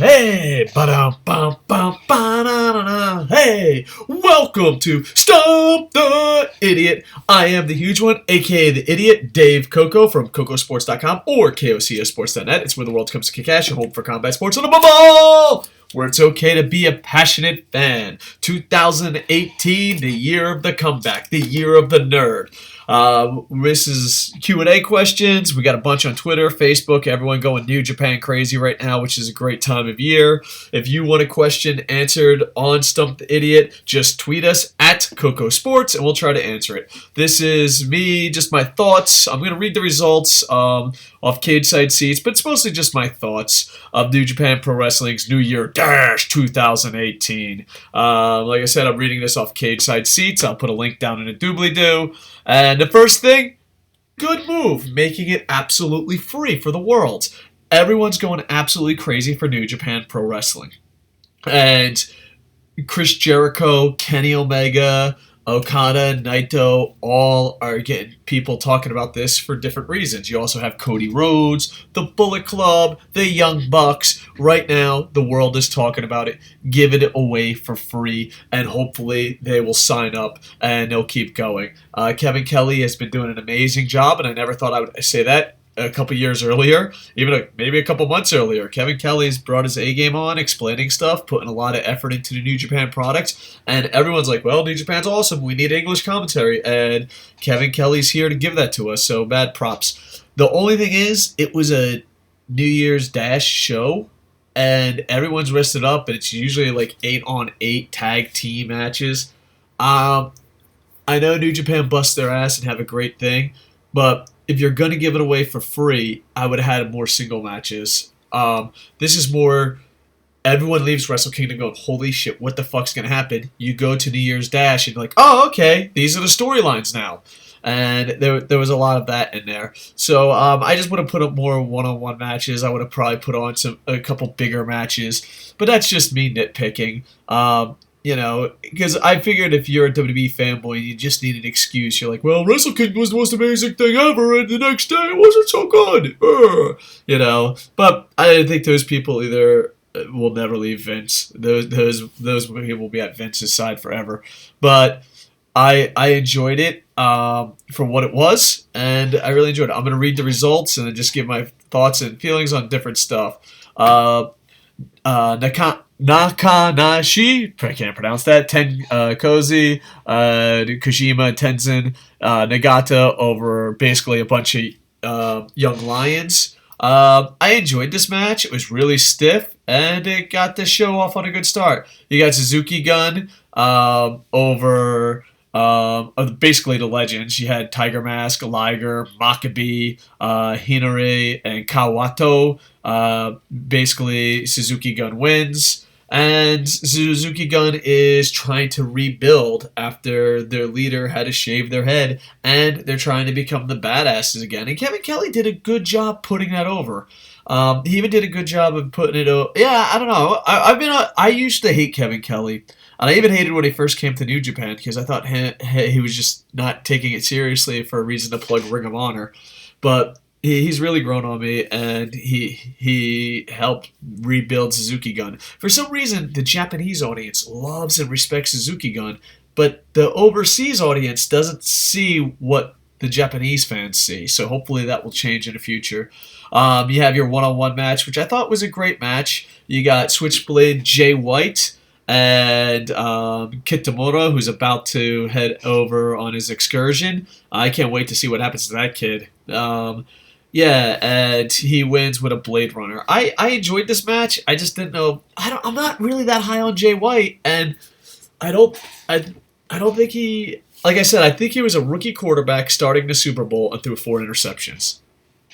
Hey, ba-dum, bum, bum, ba-da-da-da. Hey, welcome to Stump the Idiot. I am the huge one, aka the idiot, Dave Koco from CocoSports.com or KOCSports.net. It's where the world comes to kick ass, your home for combat sports, and above all, where it's okay to be a passionate fan. 2018, the year of the comeback, the year of the nerd. This is Q&A questions. We got a bunch on Twitter, Facebook, everyone going New Japan crazy right now, which is a great time of year. If you want a question answered on Stump the Idiot, just tweet us at Coco Sports and we'll try to answer it. This is me, just my thoughts. I'm going to read the results off cage side seats, but it's mostly just my thoughts of New Japan Pro Wrestling's New Year 2018. Like I said, I'm reading this off cage side seats. I'll put a link down in a doobly-doo. And the first thing, good move, making it absolutely free for the world. Everyone's going absolutely crazy for New Japan Pro Wrestling. And Chris Jericho, Kenny Omega, Okada, Naito, all are getting people talking about this for different reasons. You also have Cody Rhodes, the Bullet Club, the Young Bucks. Right now, the world is talking about it. Give it away for free, and hopefully they will sign up and they'll keep going. Kevin Kelly has been doing an amazing job, and I never thought I would say that a couple years earlier, even maybe a couple months earlier. Kevin Kelly's brought his A-game on, explaining stuff, putting a lot of effort into the New Japan product, and everyone's like, well, New Japan's awesome, we need English commentary, and Kevin Kelly's here to give that to us, so mad props. The only thing is, it was a New Year's Dash show, and everyone's rested up, and it's usually like 8-on-8 tag team matches. I know New Japan busts their ass and have a great thing, but if you're going to give it away for free, I would have had more single matches. This is more, everyone leaves Wrestle Kingdom going, holy shit, what the fuck's going to happen? You go to New Year's Dash and you're like, oh, okay, these are the storylines now. And there was a lot of that in there. So I just would have put up more one-on-one matches. I would have probably put on a couple bigger matches. But that's just me nitpicking. You know, because I figured if you're a WWE fanboy, you just need an excuse. You're like, well, Wrestle Kingdom was the most amazing thing ever, and the next day it wasn't so good. You know, but I think those people either will never leave Vince. Those people will be at Vince's side forever. But I enjoyed it for what it was, and I really enjoyed it. I'm going to read the results and then just give my thoughts and feelings on different stuff. Nakanishi, I can't pronounce that, TenCozy, Kojima, Tenzan, Nagata over basically a bunch of young lions. I enjoyed this match. It was really stiff, and it got the show off on a good start. You got Suzuki-gun over basically the legends. You had Tiger Mask, Liger, Maccabi, Henare, and Kawato. Basically, Suzuki-gun wins. And Suzuki-gun is trying to rebuild after their leader had to shave their head, and they're trying to become the badasses again. And Kevin Kelly did a good job putting that over. He even did a good job of putting it over. Yeah, I don't know. I used to hate Kevin Kelly, and I even hated when he first came to New Japan because I thought he was just not taking it seriously for a reason to plug Ring of Honor. But he's really grown on me, and he helped rebuild Suzuki-gun. For some reason, the Japanese audience loves and respects Suzuki-gun, but the overseas audience doesn't see what the Japanese fans see. So hopefully that will change in the future. You have your one-on-one match, which I thought was a great match. You got Switchblade Jay White and Kitamura, who's about to head over on his excursion. I can't wait to see what happens to that kid. Yeah, and he wins with a Blade Runner. I enjoyed this match. I just didn't know. I'm not really that high on Jay White, and I don't think he. Like I said, I think he was a rookie quarterback starting the Super Bowl and threw 4 interceptions.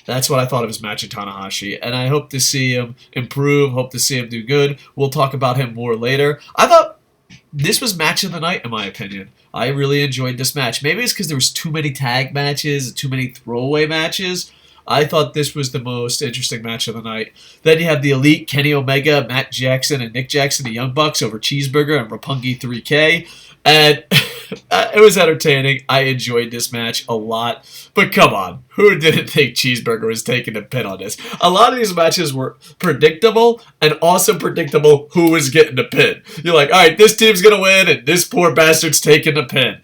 That's what I thought of his match at Tanahashi, and I hope to see him improve. Hope to see him do good. We'll talk about him more later. I thought this was match of the night, in my opinion. I really enjoyed this match. Maybe it's because there was too many tag matches, too many throwaway matches. I thought this was the most interesting match of the night. Then you have the Elite, Kenny Omega, Matt Jackson, and Nick Jackson, the Young Bucks, over Cheeseburger and Roppongi 3K. And it was entertaining. I enjoyed this match a lot. But come on, who didn't think Cheeseburger was taking the pin on this? A lot of these matches were predictable, and also predictable who was getting the pin. You're like, all right, this team's going to win, and this poor bastard's taking the pin.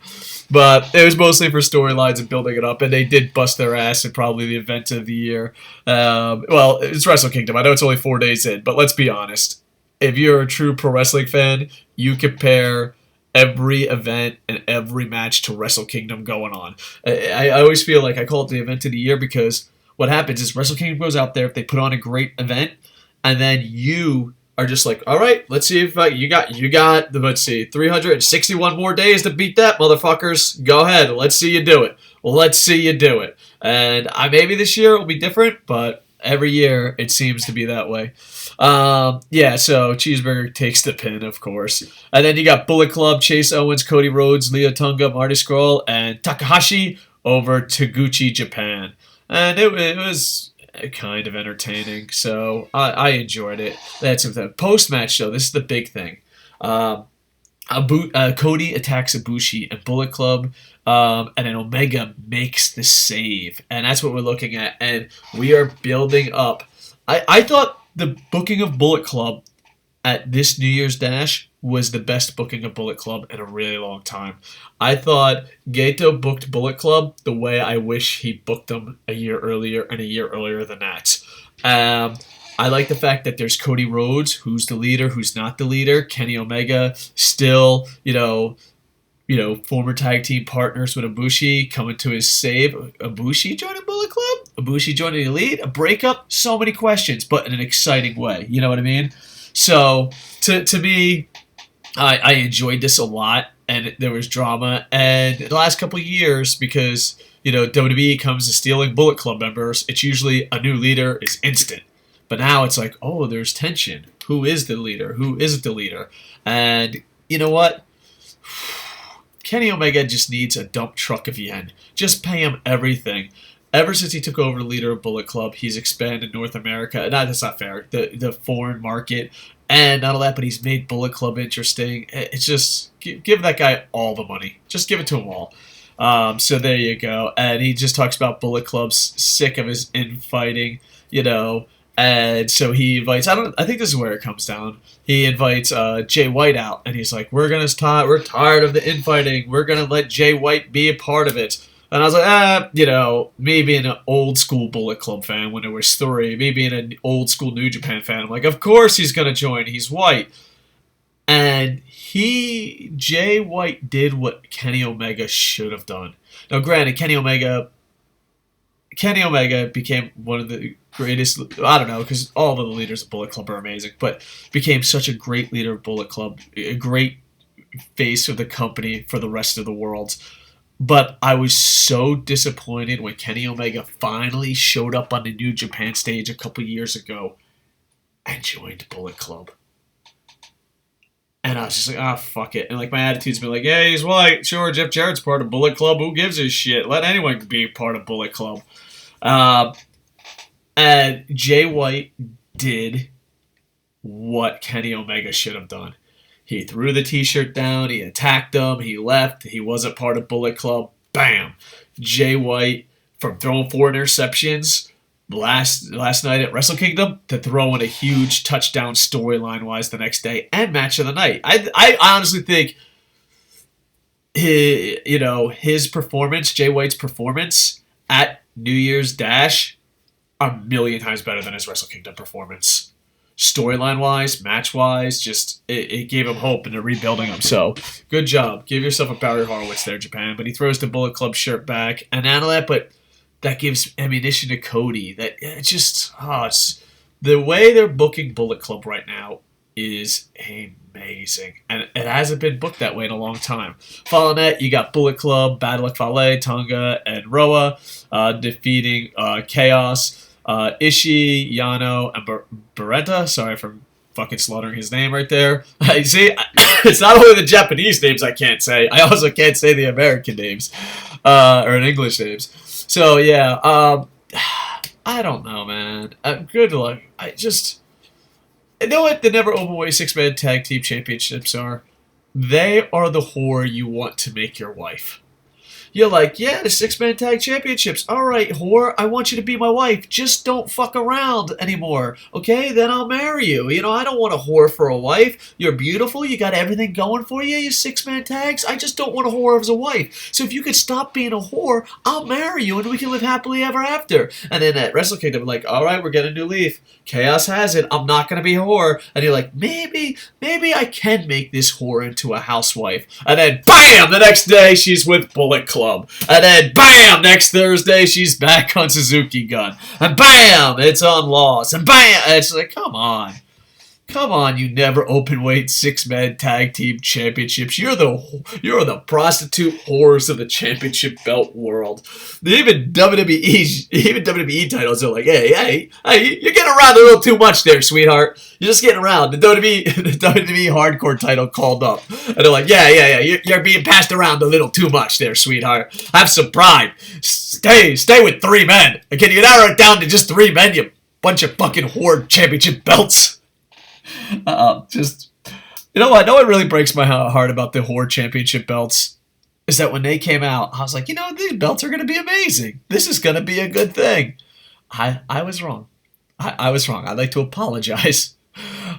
But it was mostly for storylines and building it up, and they did bust their ass in probably the event of the year. Well, it's Wrestle Kingdom. I know it's only 4 days in, but let's be honest. If you're a true pro wrestling fan, you compare every event and every match to Wrestle Kingdom going on. I always feel like I call it the event of the year because what happens is Wrestle Kingdom goes out there, if they put on a great event, and then you are just like, all right, let's see if you got, let's see, 361 more days to beat that, motherfuckers. Go ahead. Let's see you do it. Well, let's see you do it. And maybe this year it will be different, but every year it seems to be that way. Yeah, so Cheeseburger takes the pin, of course. And then you got Bullet Club, Chase Owens, Cody Rhodes, Leo Tunga, Marty Scurll, and Takahashi over Taguchi, Japan. And it was kind of entertaining, so I enjoyed it. That's the post-match, though. This is the big thing. Cody attacks Ibushi and Bullet Club, and then Omega makes the save. And that's what we're looking at. And we are building up. I thought the booking of Bullet Club at this New Year's Dash was the best booking of Bullet Club in a really long time. I thought Gato booked Bullet Club the way I wish he booked them a year earlier and a year earlier than that. I like the fact that there's Cody Rhodes, who's the leader, who's not the leader. Kenny Omega, still, former tag team partners with Ibushi, coming to his save. Ibushi joining Bullet Club? Ibushi joining the Elite? A breakup? So many questions, but in an exciting way. You know what I mean? So, to me, I enjoyed this a lot, and there was drama. And the last couple of years, because, WWE comes to stealing Bullet Club members, it's usually a new leader is instant. But now it's like, oh, there's tension. Who is the leader? Who isn't the leader? And you know what? Kenny Omega just needs a dump truck of yen. Just pay him everything. Ever since he took over the leader of Bullet Club, he's expanded North America. No, that's not fair. The foreign market. And not all that, but he's made Bullet Club interesting. It's just, give that guy all the money. Just give it to him all. So there you go. And he just talks about Bullet Club's sick of his infighting, And so he invites, I think this is where it comes down. He invites Jay White out, and he's like, we're tired of the infighting. We're going to let Jay White be a part of it. And I was like, me being an old school Bullet Club fan when there was 3, me being an old school New Japan fan, I'm like, of course he's going to join. He's white. And Jay White did what Kenny Omega should have done. Now, granted, Kenny Omega became one of the greatest, I don't know, because all of the leaders of Bullet Club are amazing, but became such a great leader of Bullet Club, a great face of the company for the rest of the world. But I was so disappointed when Kenny Omega finally showed up on the New Japan stage a couple years ago and joined Bullet Club. And I was just like, fuck it. And my attitude's been like, yeah, he's white. Sure, Jeff Jarrett's part of Bullet Club. Who gives a shit? Let anyone be part of Bullet Club. And Jay White did what Kenny Omega should have done. He threw the t-shirt down. He attacked him. He left. He wasn't part of Bullet Club. Bam! Jay White, from throwing 4 interceptions last night at Wrestle Kingdom to throwing a huge touchdown storyline-wise the next day and match of the night. I honestly think his performance, Jay White's performance at New Year's Dash, a million times better than his Wrestle Kingdom performance. Storyline-wise, match-wise, just it gave him hope and they're rebuilding him. So, good job. Give yourself a Barry Horowitz there, Japan. But he throws the Bullet Club shirt back. And out of that, but that gives ammunition to Cody. That it's the way they're booking Bullet Club right now is amazing. And it hasn't been booked that way in a long time. Following that, you got Bullet Club, Bad Luck Fale, Tonga, and Roa defeating Chaos. Ishii, Yano, and Beretta. Sorry for fucking slaughtering his name right there. You see, it's not only the Japanese names I can't say. I also can't say the American names or in English names. So yeah, I don't know, man. Good luck. You know what the never openweight 6-man tag team championships are? They are the whore you want to make your wife. You're like, yeah, the 6-man tag championships. All right, whore, I want you to be my wife. Just don't fuck around anymore, okay? Then I'll marry you. You know, I don't want a whore for a wife. You're beautiful. You got everything going for you. You 6-man tags. I just don't want a whore as a wife. So if you could stop being a whore, I'll marry you and we can live happily ever after. And then at Wrestle Kingdom, like, all right, we're getting a new leaf. Chaos has it. I'm not going to be a whore. And you're like, maybe I can make this whore into a housewife. And then, bam, the next day she's with Bullet Club. And then, bam, next Thursday, she's back on Suzuki-gun. And bam, it's on Lost. And bam, it's like, come on. Come on, you never openweight 6-man tag team championships. You're the prostitute whores of the championship belt world. Even WWE titles are like, hey, you're getting around a little too much there, sweetheart. You're just getting around. The WWE hardcore title called up, and they're like, yeah, you're being passed around a little too much there, sweetheart. Have some pride. Stay with 3 men. Can you narrow it down to just 3 men? You bunch of fucking whore championship belts. You know what really breaks my heart about the Horde Championship belts is that when they came out, I was like, these belts are going to be amazing. This is going to be a good thing. I was wrong. I was wrong. I'd like to apologize.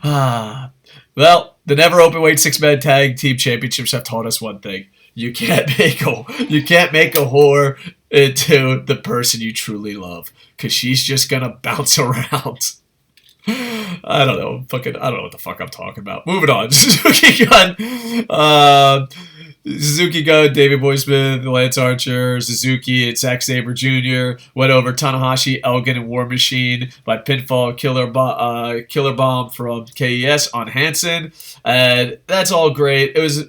Well, the never openweight 6-man tag team championships have taught us one thing. You can't make a whore into the person you truly love, because she's just going to bounce around. I don't know what the fuck I'm talking about. Moving on. Suzuki-gun, David Boy Smith, Lance Archer, Suzuki, and Zack Sabre Jr. went over Tanahashi, Elgin, and War Machine by pinfall killer bomb from KES on Hansen. And that's all great. It was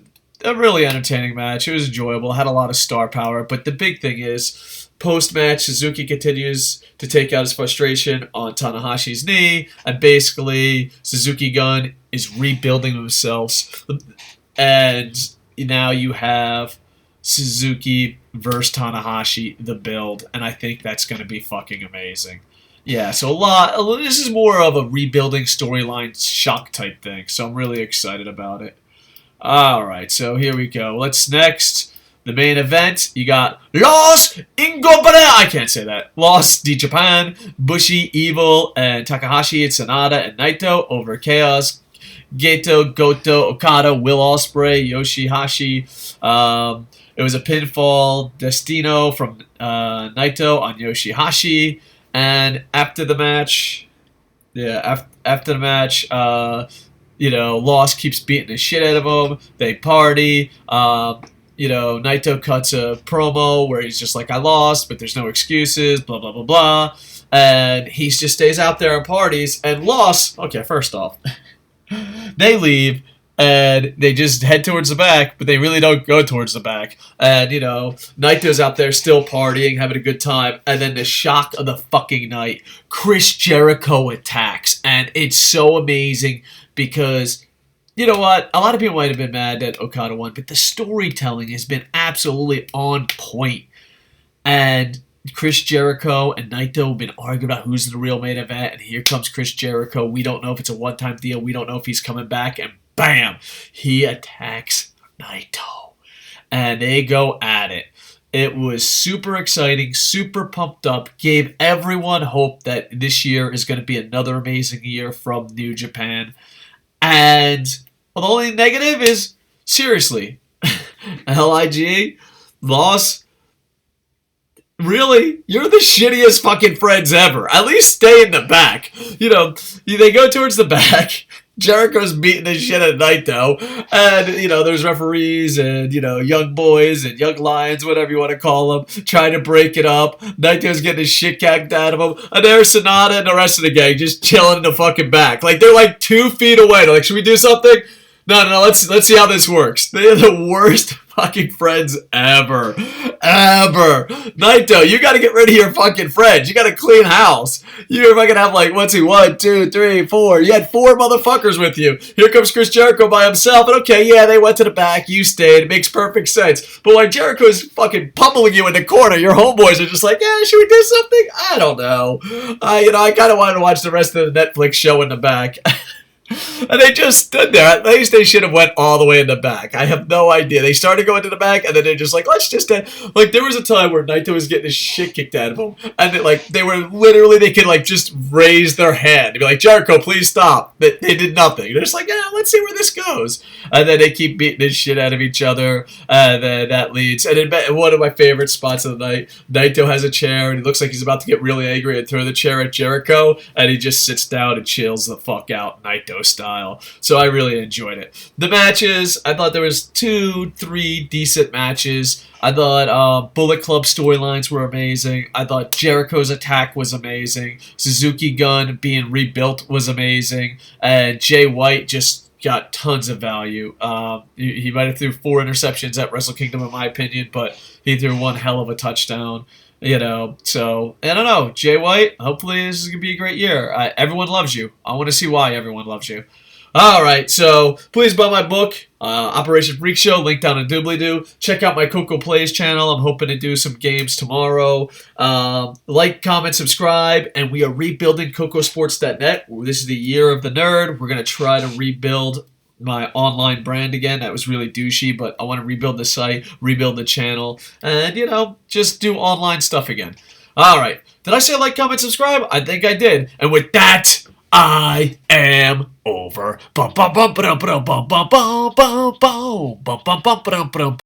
a really entertaining match. It was enjoyable. Had a lot of star power. But the big thing is, post-match, Suzuki continues to take out his frustration on Tanahashi's knee, and basically Suzuki-gun is rebuilding themselves. And now you have Suzuki versus Tanahashi, the build, and I think that's going to be fucking amazing. Yeah, so this is more of a rebuilding storyline shock type thing, so I'm really excited about it. Alright, so here we go. Next, the main event, you got Los Ingobernables. I can't say that. Los de Japan, Bushi, Evil, and Takahashi, and Sanada, and Naito over Chaos, Geto, Goto, Okada, Will Ospreay, Yoshihashi. It was a pinfall Destino from Naito on Yoshihashi. And after the match, Loss keeps beating the shit out of him. They party. Naito cuts a promo where he's just like, I lost, but there's no excuses, blah, blah, blah, blah. And he just stays out there and parties. And Loss, okay, first off, they leave and they just head towards the back, but they really don't go towards the back. And, Naito's out there still partying, having a good time. And then the shock of the fucking night, Chris Jericho attacks. And it's so amazing because, you know what? A lot of people might have been mad that Okada won, but the storytelling has been absolutely on point. And Chris Jericho and Naito have been arguing about who's the real main event, and here comes Chris Jericho. We don't know if it's a one-time deal. We don't know if he's coming back, and bam! He attacks Naito. And they go at it. It was super exciting, super pumped up, gave everyone hope that this year is going to be another amazing year from New Japan. And the only negative is, seriously, LIG, Loss, really? You're the shittiest fucking friends ever. At least stay in the back. They go towards the back. Jericho's beating the shit out of Naito. And, there's referees and, young boys and young lions, whatever you want to call them, trying to break it up. Naito's getting his shit kicked out of him. And there's Sanada and the rest of the gang just chilling in the fucking back. Like, they're like 2 feet away. They're like, should we do something? No. Let's see how this works. They are the worst fucking friends ever. Naito, you gotta get rid of your fucking friends. You gotta clean house. You're fucking have like, what's he, 1, 2, 3, 4. You had 4 motherfuckers with you. Here comes Chris Jericho by himself. And okay, yeah, they went to the back. You stayed. It makes perfect sense. But when Jericho's fucking pummeling you in the corner, your homeboys are just like, yeah, should we do something? I don't know. I kind of wanted to watch the rest of the Netflix show in the back. And they just stood there. At least they should have went all the way in the back. I have no idea. They started going to the back, and then they're just like, let's just... Like, there was a time where Naito was getting his shit kicked out of him, and they were literally, they could, like, just raise their hand. They'd be like, Jericho, please stop. They did nothing. They're just like, yeah, let's see where this goes. And then they keep beating the shit out of each other, and then that leads... And then one of my favorite spots of the night, Naito has a chair, and he looks like he's about to get really angry and throw the chair at Jericho, and he just sits down and chills the fuck out, Naito style. So I really enjoyed it. The matches, I thought there was 2, 3 decent matches. I thought Bullet Club storylines were amazing. I thought Jericho's attack was amazing. Suzuki-gun being rebuilt was amazing. And Jay White just got tons of value. He might have threw 4 interceptions at Wrestle Kingdom in my opinion, but he threw one hell of a touchdown. So, I don't know. Jay White, hopefully this is going to be a great year. Everyone loves you. I want to see why everyone loves you. Alright, so please buy my book, Operation Freak Show, link down in doobly-doo. Check out my Koco Plays channel. I'm hoping to do some games tomorrow. Like, comment, subscribe, and we are rebuilding CocoSports.net. This is the year of the nerd. We're going to try to rebuild my online brand again. That was really douchey, but I want to rebuild the site, rebuild the channel, and, just do online stuff again. Alright, did I say like, comment, subscribe? I think I did. And with that, I am over. Bum, bum, bum, ba-dum, ba-dum, bum, bum, bum, bum, bum, bum, bum, bum, ba-dum, ba-dum.